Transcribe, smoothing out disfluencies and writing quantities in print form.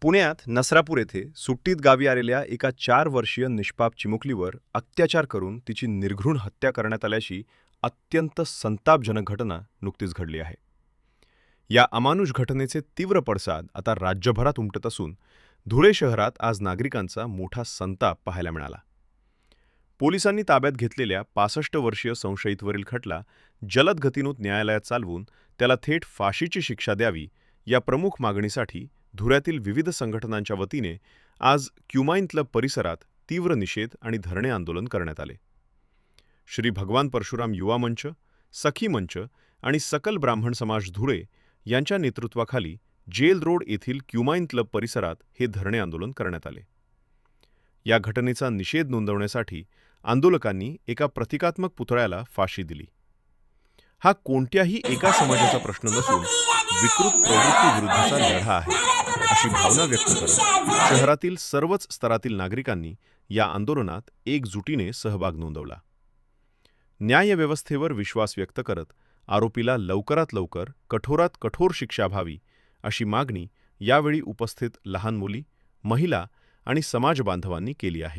पुण्यात नसरापूर येथे सुट्टीत गावी आलेल्या एका 4 वर्षीय निष्पाप चिमुकलीवर अत्याचार करून तिची निर्घृण हत्या करण्यात आल्याची अत्यंत संतापजनक घटना नुकतीच घडली आहे. या अमानुष घटनेचे तीव्र पडसाद आता राज्यभरात उमटत असून धुळे शहरात आज नागरिकांचा मोठा संताप पाहायला मिळाला. पोलिसांनी ताब्यात घेतलेल्या 65 वर्षीय संशयितवरील खटला जलद गतीनं न्यायालयात चालवून त्याला थेट फाशीची शिक्षा द्यावी या प्रमुख मागणीसाठी धुळ्यातील विविध संघटनांच्या वतीने आज क्युमाईन क्लब परिसरात तीव्र निषेध आणि धरणे आंदोलन करण्यात आले. श्री भगवान परशुराम युवा मंच, सखी मंच आणि सकल ब्राह्मण समाज धुळे यांच्या नेतृत्वाखाली जेल रोड येथील क्युमाईन क्लब परिसरात हे धरणे आंदोलन करण्यात आले. या घटनेचा निषेध नोंदवण्यासाठी आंदोलकांनी एका प्रतिकात्मक पुतळ्याला फाशी दिली. हा कोणत्याही एका समाजाचा प्रश्न नसून विकृत प्रवृत्तीविरुद्धचा लढा आहे, अशी भावना व्यक्त करत शहरातील सर्वच स्तरातील नागरिकांनी या आंदोलनात एकजुटीने सहभाग नोंदवला. न्यायव्यवस्थेवर विश्वास व्यक्त करत आरोपीला लवकरात लवकर कठोरात कठोर शिक्षा व्हावी अशी मागणी यावेळी उपस्थित लहान मुली, महिला आणि समाज बांधवांनी केली आहे.